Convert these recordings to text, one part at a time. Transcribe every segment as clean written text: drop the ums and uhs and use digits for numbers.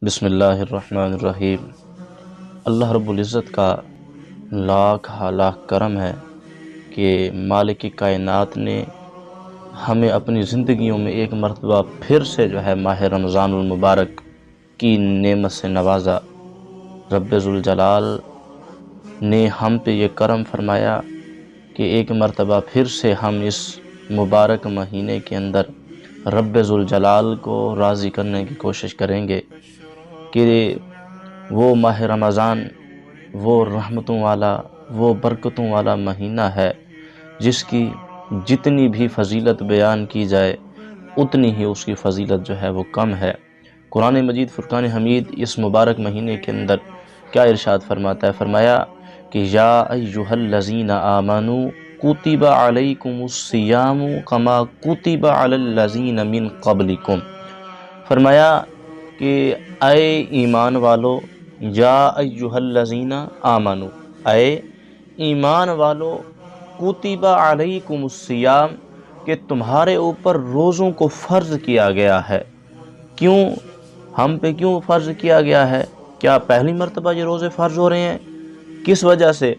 بسم اللہ الرحمن الرحیم۔ اللہ رب العزت کا لاکھ لاکھ کرم ہے کہ مالک کائنات نے ہمیں اپنی زندگیوں میں ایک مرتبہ پھر سے ماہ رمضان المبارک کی نعمت سے نوازا۔ رب ذوالجلال نے ہم پہ یہ کرم فرمایا کہ ایک مرتبہ پھر سے ہم اس مبارک مہینے کے اندر رب ذوالجلال کو راضی کرنے کی کوشش کریں گے کہ وہ ماہ رمضان وہ رحمتوں والا، وہ برکتوں والا مہینہ ہے جس کی جتنی بھی فضیلت بیان کی جائے اتنی ہی اس کی فضیلت وہ کم ہے۔ قرآن مجید فرقان حمید اس مبارک مہینے کے اندر کیا ارشاد فرماتا ہے؟ فرمایا کہ یا ایھا الذین آمنوا کتب علیکم الصیام کما کتب علی الذین من قبلکم۔ فرمایا کہ اے ایمان والو، یا ایھا الذین آمنوا، اے ایمان والو، کتب علیکم الصیام، کہ تمہارے اوپر روزوں کو فرض کیا گیا ہے۔ کیوں ہم پہ کیوں فرض کیا گیا ہے؟ کیا پہلی مرتبہ یہ روزے فرض ہو رہے ہیں؟ کس وجہ سے؟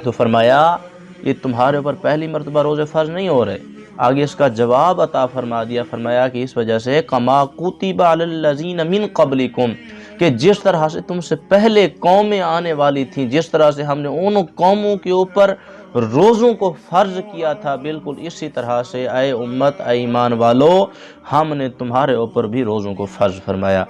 تو فرمایا یہ تمہارے اوپر پہلی مرتبہ روزے فرض نہیں ہو رہے۔ آگے اس کا جواب عطا فرما دیا، فرمایا کہ اس وجہ سے کما کتب علی الذین من قبلکم، کہ جس طرح سے تم سے پہلے قومیں آنے والی تھیں، جس طرح سے ہم نے ان قوموں کے اوپر روزوں کو فرض کیا تھا، بالکل اسی طرح سے اے امت، اے ایمان والو، ہم نے تمہارے اوپر بھی روزوں کو فرض فرمایا۔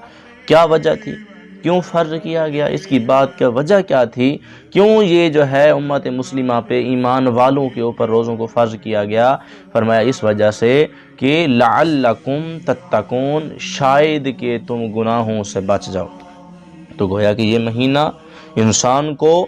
کیا وجہ تھی؟ کیوں فرض کیا گیا؟ اس کی بات کا وجہ کیا تھی؟ کیوں یہ امت مسلمہ پہ، ایمان والوں کے اوپر روزوں کو فرض کیا گیا؟ فرمایا اس وجہ سے کہ لعلکم تتقون، شاید کہ تم گناہوں سے بچ جاؤ۔ تو گویا کہ یہ مہینہ انسان کو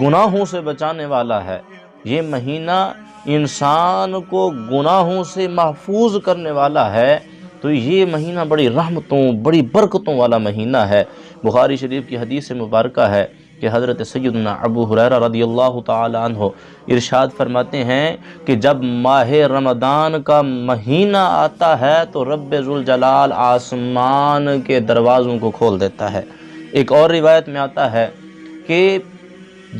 گناہوں سے بچانے والا ہے، یہ مہینہ انسان کو گناہوں سے محفوظ کرنے والا ہے۔ تو یہ مہینہ بڑی رحمتوں، بڑی برکتوں والا مہینہ ہے۔ بخاری شریف کی حدیث مبارکہ ہے کہ حضرت سیدنا ابو ہریرہ رضی اللہ تعالی عنہ ارشاد فرماتے ہیں کہ جب ماہ رمضان کا مہینہ آتا ہے تو رب ذوالجلال آسمان کے دروازوں کو کھول دیتا ہے۔ ایک اور روایت میں آتا ہے کہ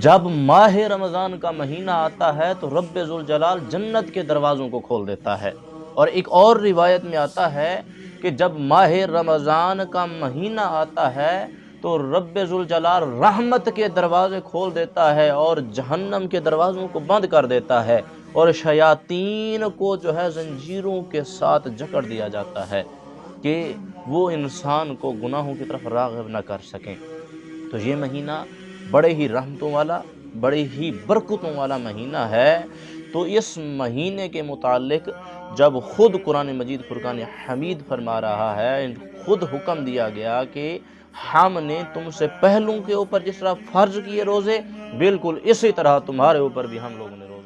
جب ماہ رمضان کا مہینہ آتا ہے تو رب ذوالجلال جنت کے دروازوں کو کھول دیتا ہے۔ اور ایک اور روایت میں آتا ہے کہ جب ماہ رمضان کا مہینہ آتا ہے تو رب ذوالجلال رحمت کے دروازے کھول دیتا ہے اور جہنم کے دروازوں کو بند کر دیتا ہے، اور شیاطین کو زنجیروں کے ساتھ جکڑ دیا جاتا ہے کہ وہ انسان کو گناہوں کی طرف راغب نہ کر سکیں۔ تو یہ مہینہ بڑے ہی رحمتوں والا، بڑے ہی برکتوں والا مہینہ ہے۔ تو اس مہینے کے متعلق جب خود قرآن مجید فرقان حمید فرما رہا ہے، خود حکم دیا گیا کہ ہم نے تم سے پہلوں کے اوپر جس طرح فرض کیے روزے، بالکل اسی طرح تمہارے اوپر بھی ہم لوگوں نے روزے